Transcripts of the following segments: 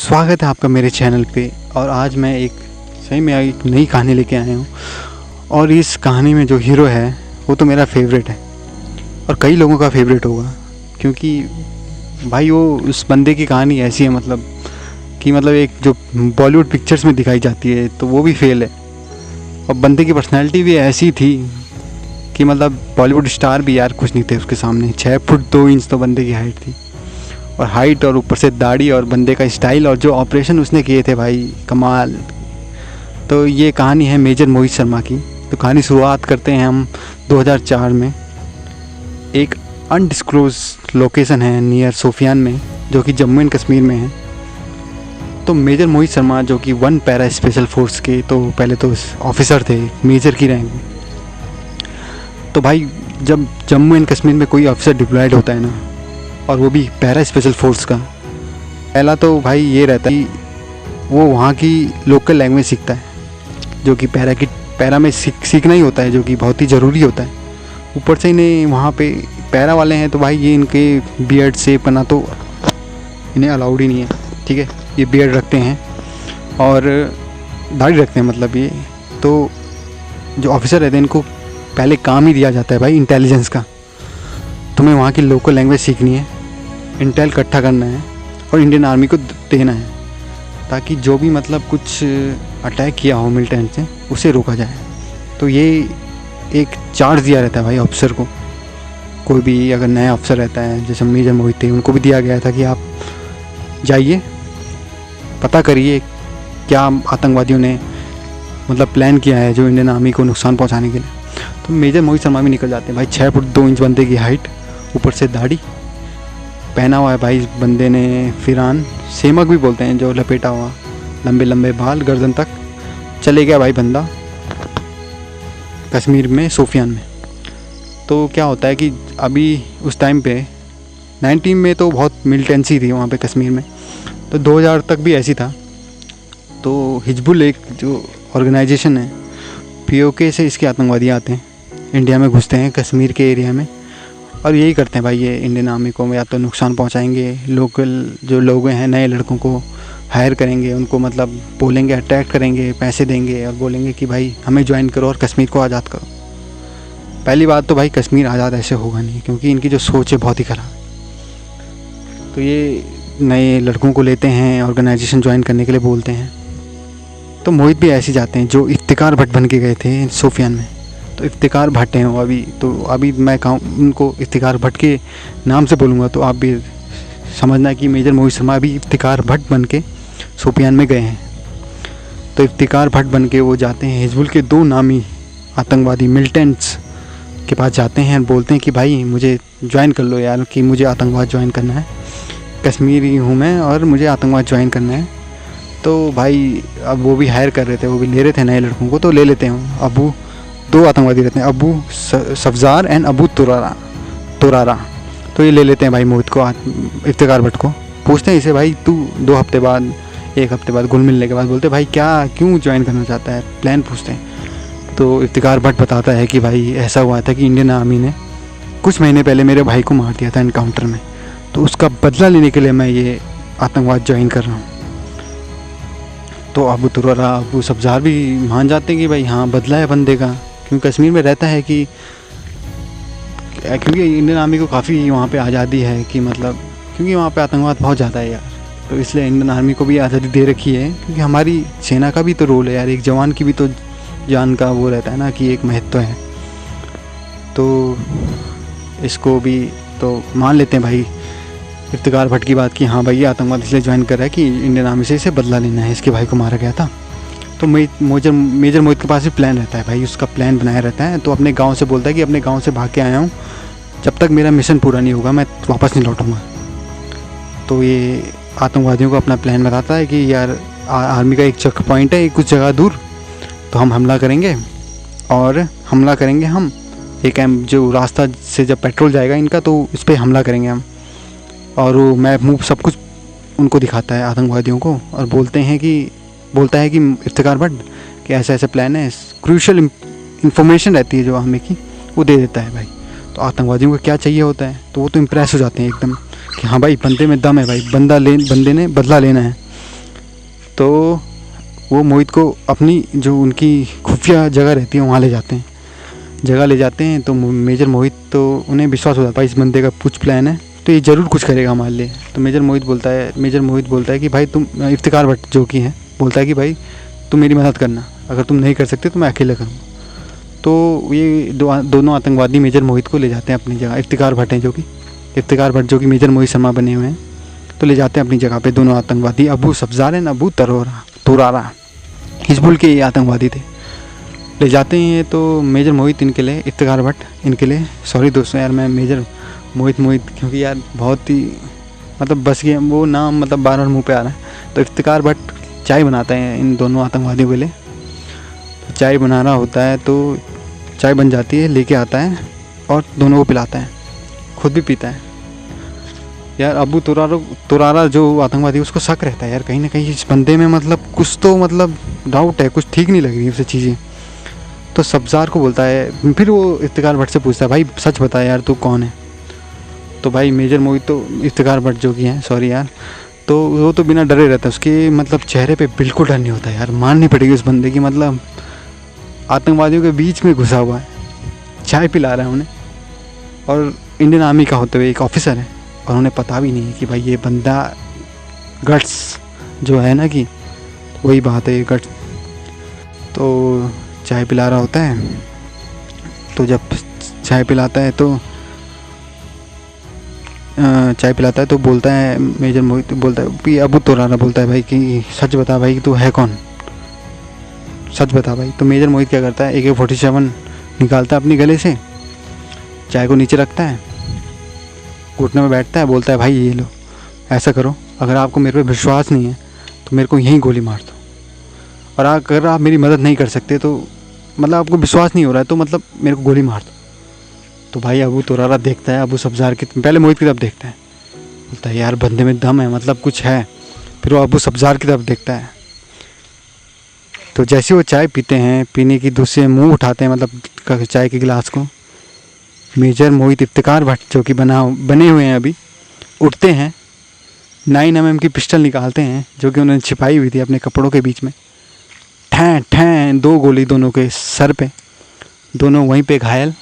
स्वागत है आपका मेरे चैनल पे। और आज मैं एक नई कहानी लेके आया हूँ। और इस कहानी में जो हीरो है वो तो मेरा फेवरेट है और कई लोगों का फेवरेट होगा, क्योंकि भाई वो उस बंदे की कहानी ऐसी है कि एक जो बॉलीवुड पिक्चर्स में दिखाई जाती है तो वो भी फेल है। और बंदे की पर्सनैलिटी भी ऐसी थी कि बॉलीवुड स्टार भी यार कुछ नहीं थे उसके सामने। 6 फुट 2 इंच तो बंदे की हाइट थी, और हाइट और ऊपर से दाढ़ी और बंदे का स्टाइल और जो ऑपरेशन उसने किए थे भाई, कमाल। तो ये कहानी है मेजर मोहित शर्मा की। तो कहानी शुरुआत करते हैं हम 2004 में। एक अनडिस्क्लोज लोकेशन है नियर सोफियान में, जो कि जम्मू एंड कश्मीर में है। तो मेजर मोहित शर्मा जो कि 1 पैरा स्पेशल फोर्स के तो पहले तो ऑफिसर थे, मेजर की रैंक में। तो भाई जब जम्मू एंड कश्मीर में कोई ऑफिसर डिप्लॉयड होता है ना, और वो भी पैरा स्पेशल फोर्स का, पहला तो भाई ये रहता है कि वो वहाँ की लोकल लैंग्वेज सीखता है, जो कि पैरा में सीखना ही होता है, जो कि बहुत ही ज़रूरी होता है। ऊपर से इन्हें वहाँ पे पैरा वाले हैं तो भाई ये इनके बियर्ड शेप करना तो इन्हें अलाउड ही नहीं है, ठीक है। ये बियर्ड रखते हैं और दाढ़ी रखते हैं। ये तो जो ऑफिसर रहते हैं इनको पहले काम ही दिया जाता है भाई इंटेलिजेंस का। तुम्हें वहाँ की लोकल लैंग्वेज सीखनी है, इंटेल इकट्ठा करना है और इंडियन आर्मी को देना है, ताकि जो भी कुछ अटैक किया हो मिलिटेंट से उसे रोका जाए। तो ये एक चार्ज दिया रहता है भाई ऑफिसर को। कोई भी अगर नया अफसर रहता है, जैसे मेजर मोहित थे, उनको भी दिया गया था कि आप जाइए, पता करिए क्या आतंकवादियों ने प्लान किया है जो इंडियन आर्मी को नुकसान पहुंचाने के लिए। तो मेजर मोहित शर्मा भी निकल जाते हैं भाई। 6 फुट 2 इंच बंदे की हाइट, ऊपर से दाढ़ी, पहना हुआ है भाई बंदे ने फिरान, सेमक भी बोलते हैं, जो लपेटा हुआ, लंबे लंबे बाल गर्दन तक। चले गया भाई बंदा कश्मीर में सोफियान में। तो क्या होता है कि अभी उस टाइम पे 19 में तो बहुत मिलिटेंसी थी वहाँ पे कश्मीर में, तो 2000 तक भी ऐसी था। तो हिजबुल एक जो ऑर्गेनाइजेशन है, POK से इसके आतंकवादी आते हैं, इंडिया में घुसते हैं कश्मीर के एरिया में, और यही करते हैं भाई। ये इंडियन आर्मी को या तो नुकसान पहुंचाएंगे, लोकल जो लोग हैं नए लड़कों को हायर करेंगे, उनको बोलेंगे, अटैक करेंगे, पैसे देंगे और बोलेंगे कि भाई हमें ज्वाइन करो और कश्मीर को आज़ाद करो। पहली बात तो भाई कश्मीर आज़ाद ऐसे होगा नहीं, क्योंकि इनकी जो सोच है बहुत ही ख़राब है। तो ये नए लड़कों को लेते हैं, ऑर्गेनाइजेशन ज्वाइन करने के लिए बोलते हैं। तो मोहित भी ऐसे जाते हैं, जो इफ्तिकार भट्ट बन के गए थे सोफियान में। तो इफ्तिकार भट्ट हैं वो अभी मैं उनको इफ्तिकार भट्ट के नाम से बोलूँगा, तो आप भी समझना कि मेजर मोहित शर्मा अभी इफ्तिकार भट्ट बन के सोफियान में गए हैं। तो इफ्तिकार भट्ट बन के वो जाते हैं हिजबुल के 2 नामी आतंकवादी मिलिटेंट्स के पास जाते हैं और बोलते हैं कि भाई मुझे ज्वाइन कर लो यार, कि मुझे आतंकवाद ज्वाइन करना है, कश्मीरी हूँ मैं और मुझे आतंकवाद ज्वाइन करना है। तो भाई अब वो भी हायर कर रहे थे, वो भी ले रहे थे नए लड़कों को, तो ले लेते हैं। 2 आतंकवादी रहते हैं, अबू सफजार एंड अबू तुरारा। तो ये ले लेते हैं भाई मोहित को, इफ्तिकार भट्ट को। पूछते हैं इसे, भाई तू 2 हफ्ते बाद, 1 हफ्ते बाद घुल मिलने के बाद बोलते भाई क्यों ज्वाइन करना चाहता है, प्लान पूछते हैं। तो इफ्तिकार भट्ट बताता है कि भाई ऐसा हुआ था कि इंडियन आर्मी ने कुछ महीने पहले मेरे भाई को मार दिया था एनकाउंटर में, तो उसका बदला लेने के लिए मैं ये आतंकवाद ज्वाइन कर रहा हूँ। तो अबू तुरारा, अबू सफजार भी मान जाते हैं कि भाई हाँ बदला है बंदे का, क्योंकि कश्मीर में रहता है कि क्योंकि इंडियन आर्मी को काफ़ी वहाँ पे आज़ादी है, कि क्योंकि वहाँ पे आतंकवाद बहुत ज़्यादा है यार, तो इसलिए इंडियन आर्मी को भी आज़ादी दे रखी है। क्योंकि हमारी सेना का भी तो रोल है यार, एक जवान की भी तो जान का वो रहता है ना, कि एक महत्व है। तो इसको भी तो मान लेते हैं भाई इफ्तिकार भट्ट की बात, कि हाँ भाई ये आतंकवाद इसलिए ज्वाइन कर रहा है कि इंडियन आर्मी से इसे बदला लेना है, इसके भाई को मारा गया था। तो मेजर मोहित के पास भी प्लान रहता है भाई, उसका प्लान बनाया रहता है। तो अपने गांव से बोलता है कि अपने गांव से भाग के आया हूँ, जब तक मेरा मिशन पूरा नहीं होगा मैं वापस नहीं लौटूंगा। तो ये आतंकवादियों को अपना प्लान बताता है कि यार आर्मी का एक चेक पॉइंट है कुछ जगह दूर, तो हम हमला करेंगे, और हमला करेंगे हम एक जो रास्ता से जब पेट्रोल जाएगा इनका, तो इस पर हमला करेंगे हम। और वो मैप मूव सब कुछ उनको दिखाता है आतंकवादियों को, और बोलता है कि इफ्तिकार भट्ट कि ऐसा ऐसा प्लान है, क्रूशियल इन्फॉर्मेशन रहती है जो हमें की, वो दे देता है भाई। तो आतंकवादियों को क्या चाहिए होता है, तो वो तो इम्प्रेस हो जाते हैं एकदम कि हाँ भाई बंदे में दम है भाई, बंदे ने बदला लेना है। तो वो मोहित को अपनी जो उनकी खुफिया जगह रहती है वहाँ ले जाते हैं। तो मेजर मोहित तो उन्हें विश्वास हो जाता है इस बंदे का कुछ प्लान है, तो ये ज़रूर कुछ करेगा हमारे लिए। तो मेजर मोहित बोलता है कि भाई तुम, इफ्तिकार भट्ट जो कि है, बोलता है कि भाई तुम मेरी मदद करना, अगर तुम नहीं कर सकते तो मैं अकेले करूँगा। तो ये दोनों आतंकवादी मेजर मोहित को ले जाते हैं अपनी जगह। इफ्तिकार भट्ट जो कि मेजर मोहित शर्मा बने हुए हैं, तो ले जाते हैं अपनी जगह पे दोनों आतंकवादी। अबू सब्ज़ार एंड अबू तुरारा हिजबुल के ये आतंकवादी थे। ले जाते हैं तो मेजर मोहित इनके लिए, इफ्तिकार भट्ट इनके लिए, सॉरी दोस्तों यार मैं मेजर मोहित क्योंकि यार बहुत ही मतलब बस गया वो नाम, मतलब बार बार मुँह पे आ रहा है। तो इफ्तिकार भट्ट चाय बनाता है इन दोनों आतंकवादियों के लिए। तो चाय बना रहा होता है, तो चाय बन जाती है, लेके आता है और दोनों को पिलाता है, खुद भी पीता है। यार अबू तुरारा जो आतंकवादी उसको शक रहता है यार कहीं ना कहीं इस बंदे में मतलब कुछ तो मतलब डाउट है, कुछ ठीक नहीं लग रही उसे चीज़ें। तो सब्ज़ार को बोलता है, फिर वो इफ्तिकार भट्ट से पूछता है भाई सच बता यार तू कौन है। तो भाई मेजर मोहित तो इफ्तिकार भट्ट जो कि हैं, सॉरी यार, तो वो तो बिना डरे रहता है, उसके मतलब चेहरे पे बिल्कुल डर नहीं होता यार। माननी पड़ेगी उस बंदे की, मतलब आतंकवादियों के बीच में घुसा हुआ है, चाय पिला रहा है उन्हें, और इंडियन आर्मी का होते हुए एक ऑफिसर है, और उन्हें पता भी नहीं है कि भाई ये बंदा गट्स जो है ना, कि वही बात है ये गट्स। तो चाय पिला रहा होता है, तो जब चाय पिलाता है तो बोलता है मेजर मोहित, बोलता है अबू तुरारा बोलता है भाई कि सच बता भाई कि तू है कौन, सच बता भाई। तो मेजर मोहित क्या करता है, AK-47 निकालता है अपनी गले से, चाय को नीचे रखता है, घुटने में बैठता है, बोलता है भाई ये लो, ऐसा करो, अगर आपको मेरे पे विश्वास नहीं है तो मेरे को यहीं गोली मार दो, और अगर आप मेरी मदद नहीं कर सकते तो मतलब आपको विश्वास नहीं हो रहा है तो मतलब मेरे को गोली मार दो। तो भाई अबू तुरारा देखता है अबू सब्ज़ार की, पहले मोहित की तरफ देखता है, बोलता है यार बंदे में दम है, मतलब कुछ है। फिर वो अबू सब्ज़ार की तरफ देखता है। तो जैसे वो चाय पीते हैं, पीने की दूसरे मुंह उठाते हैं मतलब चाय के गिलास को, मेजर मोहित इफ्तिकार भट्ट जो कि बने हुए हैं अभी, उठते हैं, 9mm की पिस्टल निकालते हैं जो कि उन्होंने छिपाई हुई थी अपने कपड़ों के बीच में, ठैं 2 गोली दोनों के सर पे, दोनों वहीं पे घायल,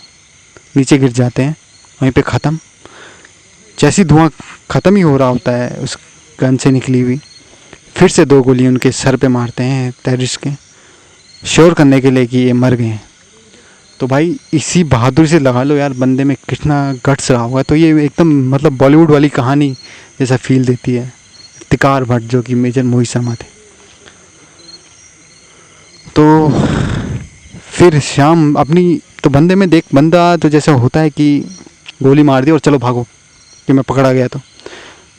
नीचे गिर जाते हैं, वहीं पे ख़त्म। जैसी धुआं ख़त्म ही हो रहा होता है उस गन से निकली हुई, फिर से 2 गोली उनके सर पे मारते हैं टेररिस्ट के, श्योर करने के लिए कि ये मर गए हैं। तो भाई इसी बहादुरी से लगा लो यार बंदे में कितना गट्स रहा होगा। तो ये एकदम मतलब बॉलीवुड वाली कहानी जैसा फील देती है। इफ्तिकार भट्ट जो कि मेजर मोहित शर्मा थे। तो फिर शाम अपनी, तो बंदा तो जैसे होता है कि गोली मार दी और चलो भागो कि मैं पकड़ा गया।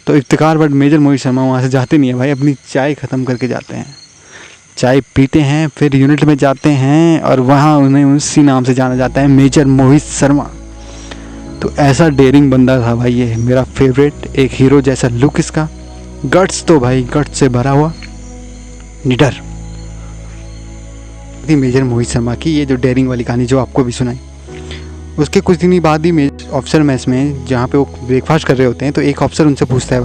तो इफ्तिकार भट्ट मेजर मोहित शर्मा वहाँ से जाते नहीं है भाई, अपनी चाय ख़त्म करके जाते हैं, चाय पीते हैं, फिर यूनिट में जाते हैं और वहाँ उन्हें उसी नाम से जाना जाता है, मेजर मोहित शर्मा। तो ऐसा डेयरिंग बंदा था भाई, ये मेरा फेवरेट, एक हीरो जैसा लुक इसका, गट्स तो भाई गट्स से भरा हुआ, निडर। मेजर मोहित शर्मा की ये जो डेयरिंग वाली कहानी जो आपको भी सुनाई, उसके कुछ दिन बाद ही ऑफिसर मैस में जहाँ पे वो ब्रेकफास्ट कर रहे होते हैं, तो एक ऑफिसर उनसे पूछता है,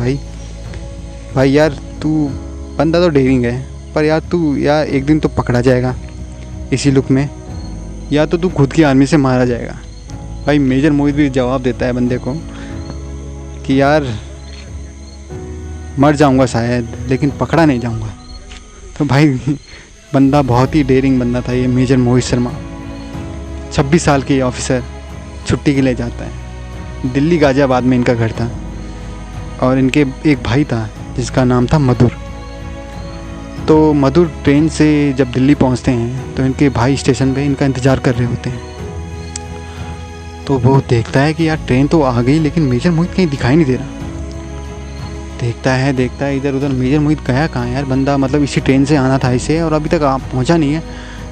भाई यार तू बंदा तो डेयरिंग है, पर यार तू यार एक दिन तो पकड़ा जाएगा इसी लुक में, या तो तू खुद की आर्मी से मारा जाएगा। भाई मेजर मोहित भी जवाब देता है बंदे को कि यार मर जाऊंगा शायद, लेकिन पकड़ा नहीं जाऊंगा। तो भाई बंदा बहुत ही डेयरिंग बंदा था ये मेजर मोहित शर्मा। 26 साल के ऑफिसर छुट्टी के लिए जाता है, दिल्ली गाज़ियाबाद में इनका घर था, और इनके एक भाई था जिसका नाम था मधुर। तो मधुर ट्रेन से जब दिल्ली पहुंचते हैं तो इनके भाई स्टेशन पे इनका इंतज़ार कर रहे होते हैं। तो वो देखता है कि यार ट्रेन तो आ गई, लेकिन मेजर मोहित कहीं दिखाई नहीं दे रहा। देखता है इधर उधर, मेजर मोहित गया कहाँ यार, बंदा मतलब इसी ट्रेन से आना था इसे और अभी तक पहुँचा नहीं है,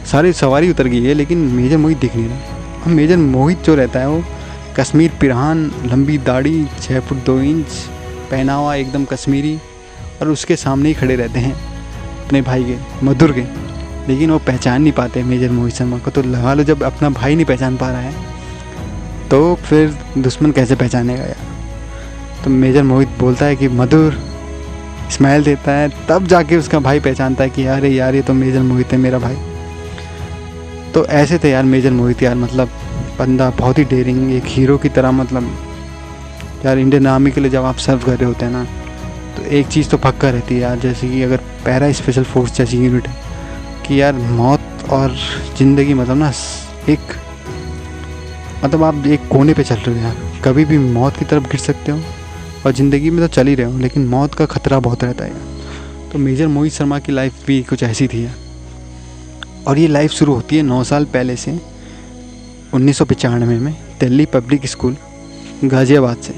सारी सवारी उतर गई है, लेकिन मेजर मोहित दिख नहीं रहा। अब मेजर मोहित जो रहता है वो कश्मीर पिरहान, लंबी दाढ़ी, 6 फुट 2 इंच, पहनावा एकदम कश्मीरी, और उसके सामने ही खड़े रहते हैं अपने भाई के, मधुर के। लेकिन वो पहचान नहीं पाते मेजर मोहित शर्मा को। तो लगा लो जब अपना भाई नहीं पहचान पा रहा है तो फिर दुश्मन कैसे पहचानेगा यार। तो मेजर मोहित बोलता है कि मधुर स्माइल देता है, तब जाके उसका भाई पहचानता है कि अरे यार ये तो मेजर मोहित है मेरा भाई। तो ऐसे थे यार मेजर मोहित यार, मतलब बंदा बहुत ही डेयरिंग, एक हीरो की तरह। मतलब यार इंडियन आर्मी के लिए जब आप सर्व कर रहे होते हैं ना, तो एक चीज़ तो पक्का रहती है यार, जैसे कि अगर पैरा स्पेशल फोर्स जैसी यूनिट है कि यार मौत और ज़िंदगी मतलब ना एक, मतलब आप एक कोने पे चल रहे हो यार, कभी भी मौत की तरफ गिर सकते हो, और ज़िंदगी में तो चल ही रहे हो लेकिन मौत का खतरा बहुत रहता है यार। तो मेजर मोहित शर्मा की लाइफ भी कुछ ऐसी थी यार। और ये लाइफ शुरू होती है 9 साल पहले से, 1995 में दिल्ली पब्लिक स्कूल गाज़ियाबाद से,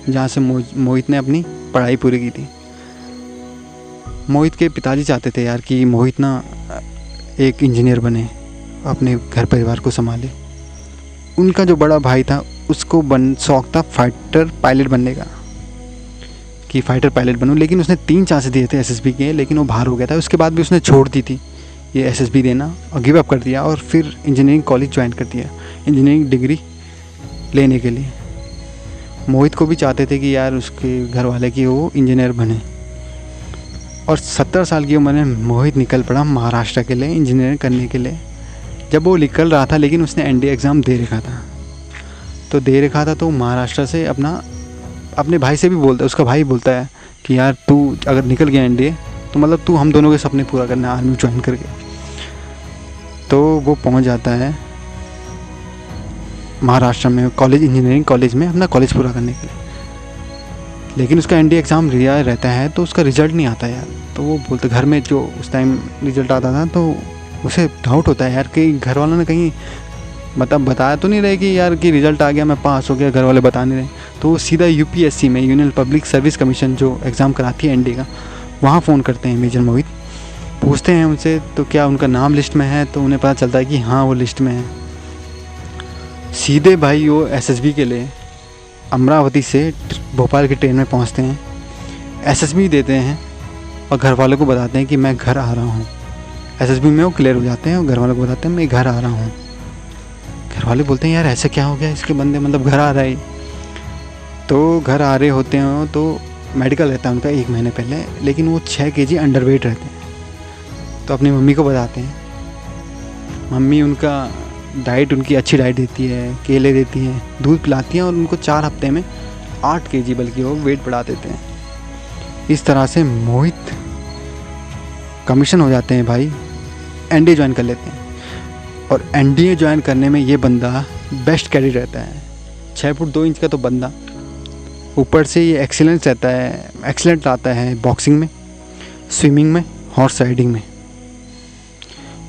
जहाँ से मोहित ने अपनी पढ़ाई पूरी की थी। मोहित के पिताजी चाहते थे यार कि मोहित ना एक इंजीनियर बने, अपने घर परिवार को संभाले। उनका जो बड़ा भाई था उसको शौक था फाइटर पायलट बनने का, कि फाइटर पायलट बनूं, लेकिन उसने 3 चांस दिए थे एसएसबी के, लेकिन वो बाहर हो गया था। उसके बाद भी उसने छोड़ दी थी ये एसएसबी देना और गिव अप कर दिया, और फिर इंजीनियरिंग कॉलेज ज्वाइन कर दिया इंजीनियरिंग डिग्री लेने के लिए। मोहित को भी चाहते थे कि यार उसके घर वाले कि वो इंजीनियर बने, और 17 साल की उम्र में मोहित निकल पड़ा महाराष्ट्र के लिए इंजीनियरिंग करने के लिए। जब वो निकल रहा था, लेकिन उसने एनडीए एग्ज़ाम दे रखा था, तो महाराष्ट्र से अपने भाई से भी बोलता है, उसका भाई बोलता है कि यार तू अगर निकल गया एनडीए तो मतलब तू हम दोनों के सपने पूरा करना आर्मी ज्वाइन करके। तो वो पहुंच जाता है महाराष्ट्र में कॉलेज, इंजीनियरिंग कॉलेज में अपना कॉलेज पूरा करने के लिए। लेकिन उसका एनडीए एग्ज़ाम दिया रहता है तो उसका रिज़ल्ट नहीं आता यार। तो वो बोलते, घर में जो उस टाइम रिज़ल्ट आता था तो उसे डाउट होता है यार कि घर वालों ने कहीं मतलब बताया तो नहीं रहे कि यार कि रिज़ल्ट आ गया, मैं पास हो गया, घर वाले बता नहीं रहे। तो वो सीधा यूपीएससी में, यूनियन पब्लिक सर्विस कमीशन जो एग्ज़ाम कराती है एनडीए का, वहाँ फ़ोन करते हैं मेजर मोहित, पूछते हैं उनसे तो क्या उनका नाम लिस्ट में है। तो उन्हें पता चलता है कि हाँ वो लिस्ट में है। सीधे भाई वो एसएसबी के लिए अमरावती से भोपाल की ट्रेन में पहुँचते हैं, एसएसबी देते हैं और घर वालों को बताते हैं कि मैं घर आ रहा हूँ। एसएसबी में वो क्लियर हो जाते हैं और घर वालों को बताते हैं मैं घर आ रहा हूँ। घर वाले बोलते हैं यार ऐसे क्या हो गया इसके बंदे, मतलब घर आ रहा है। तो घर आ रहे होते हैं तो मेडिकल रहता है उनका 1 महीने पहले, लेकिन वो 6 kg अंडरवेट रहते हैं। तो अपनी मम्मी को बताते हैं, मम्मी उनका डाइट, उनकी अच्छी डाइट देती है, केले देती हैं, दूध पिलाती हैं, और उनको 4 हफ्ते में 8 kg बल्कि वो वेट बढ़ा देते हैं। इस तरह से मोहित कमीशन हो जाते हैं भाई, एनडीए ज्वाइन कर लेते हैं। और एनडीए ज्वाइन करने में ये बंदा बेस्ट कैडेट रहता है, 6 फुट 2 इंच का तो बंदा, ऊपर से ये एक्सीलेंस रहता है, एक्सीलेंट आता है बॉक्सिंग में, स्विमिंग में, हॉर्स राइडिंग में।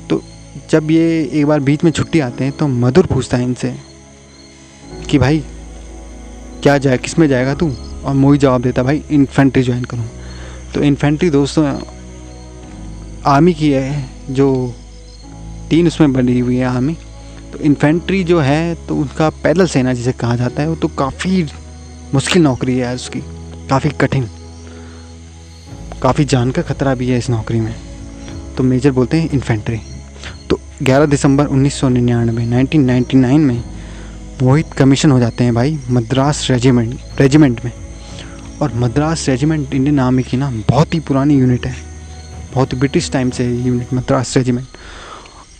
तो जब ये एक बार बीच में छुट्टी आते हैं तो मधुर पूछता है इनसे कि भाई क्या जाए, किस में जाएगा तू? और मोहित जवाब देता भाई इन्फेंट्री ज्वाइन करूँ। तो इन्फेंट्री दोस्तों आर्मी की है, जो 3 उसमें बनी हुई है आर्मी। तो इन्फेंट्री जो है तो उनका पैदल सेना जिसे कहा जाता है, वो तो काफ़ी मुश्किल नौकरी है उसकी, काफ़ी कठिन, काफ़ी जान का खतरा भी है इस नौकरी में। तो मेजर बोलते हैं इन्फेंट्री। तो 11 दिसंबर 1999 में मोहित कमीशन हो जाते हैं भाई मद्रास रेजिमेंट में। और मद्रास रेजिमेंट इंडियन आर्मी की ना बहुत ही पुरानी यूनिट है, बहुत ब्रिटिश टाइम से यूनिट मद्रास रेजिमेंट।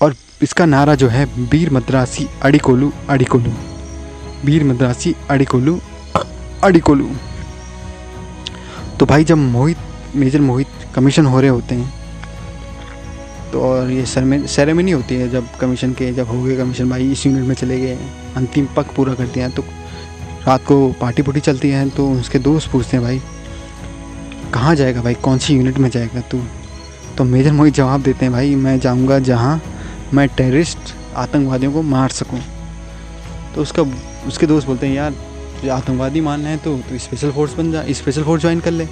और इसका नारा जो है वीर मद्रासी अडिकोलू अडिकोलू, वीर मद्रासी अडिकोलू अडिकोलू। तो भाई जब मेजर मोहित कमीशन हो रहे होते हैं तो, और ये सेरेमनी होती है जब कमीशन के, जब हो गए कमीशन भाई इस यूनिट में चले गए, अंतिम पक पूरा करते हैं, तो रात को पार्टी चलती है। तो उसके दोस्त पूछते हैं भाई कहाँ जाएगा भाई, कौन सी यूनिट में जाएगा तू? तो मेजर मोहित जवाब देते हैं भाई मैं जाऊँगा जहाँ मैं टेररिस्ट आतंकवादियों को मार सकूँ। तो उसके दोस्त बोलते हैं यार तुझे आतंकवादी मानना है तो स्पेशल फोर्स बन जा, स्पेशल फोर्स ज्वाइन कर ले,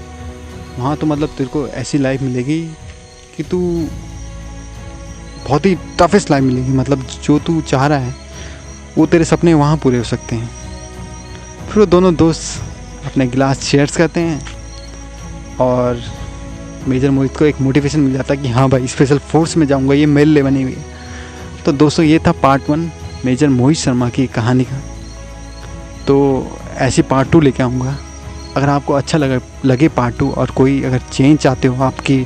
वहाँ तो मतलब तेरे को ऐसी लाइफ मिलेगी कि तू बहुत ही टफेस्ट लाइफ मिलेगी, मतलब जो तू चाह रहा है वो तेरे सपने वहाँ पूरे हो सकते हैं। फिर वो दोनों दोस्त अपने गिलास शेयर्स करते हैं और मेजर मोहित को एक मोटिवेशन मिल जाता है कि हाँ भाई स्पेशल फोर्स में जाऊँगा, ये मेरे लिए बनी हुई है। तो दोस्तों ये था पार्ट 1 मेजर मोहित शर्मा की कहानी का। तो ऐसी पार्ट 2 लेके आऊँगा अगर आपको अच्छा लगे पार्ट 2 और कोई अगर चेंज चाहते हो, आपकी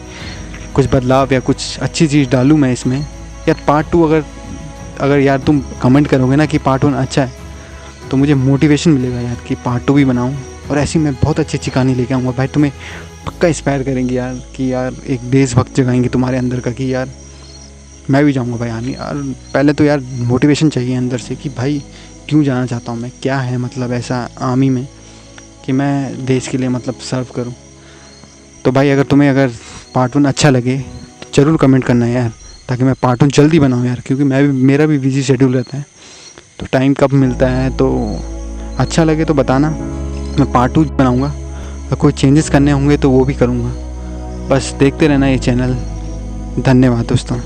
कुछ बदलाव या कुछ अच्छी चीज़ डालूँ मैं इसमें, यार पार्ट 2 अगर यार तुम कमेंट करोगे ना कि पार्ट 1 अच्छा है, तो मुझे मोटिवेशन मिलेगा यार कि पार्ट 2 भी बनाऊँ। और ऐसी मैं बहुत अच्छी अच्छी कहानी लेके आऊँगा भाई, तुम्हें पक्का इंस्पायर करेंगे यार कि यार एक देशभक्त जगाएंगे तुम्हारे अंदर का कि यार मैं भी जाऊँगा भाई आर्मी। यार पहले तो यार मोटिवेशन चाहिए अंदर से कि भाई क्यों जाना चाहता हूँ मैं, क्या है मतलब ऐसा आर्मी में कि मैं देश के लिए मतलब सर्व करूँ। तो भाई अगर पार्ट 1 अच्छा लगे तो ज़रूर कमेंट करना यार, ताकि मैं पार्ट 2 जल्दी बनाऊँ यार, क्योंकि मेरा भी बिजी शेड्यूल रहता है, तो टाइम कब मिलता है। तो अच्छा लगे तो बताना, मैं पार्ट 2 बनाऊँगा, और कोई चेंजेस करने होंगे तो वो भी करूँगा। बस देखते रहना ये चैनल। धन्यवाद दोस्तों।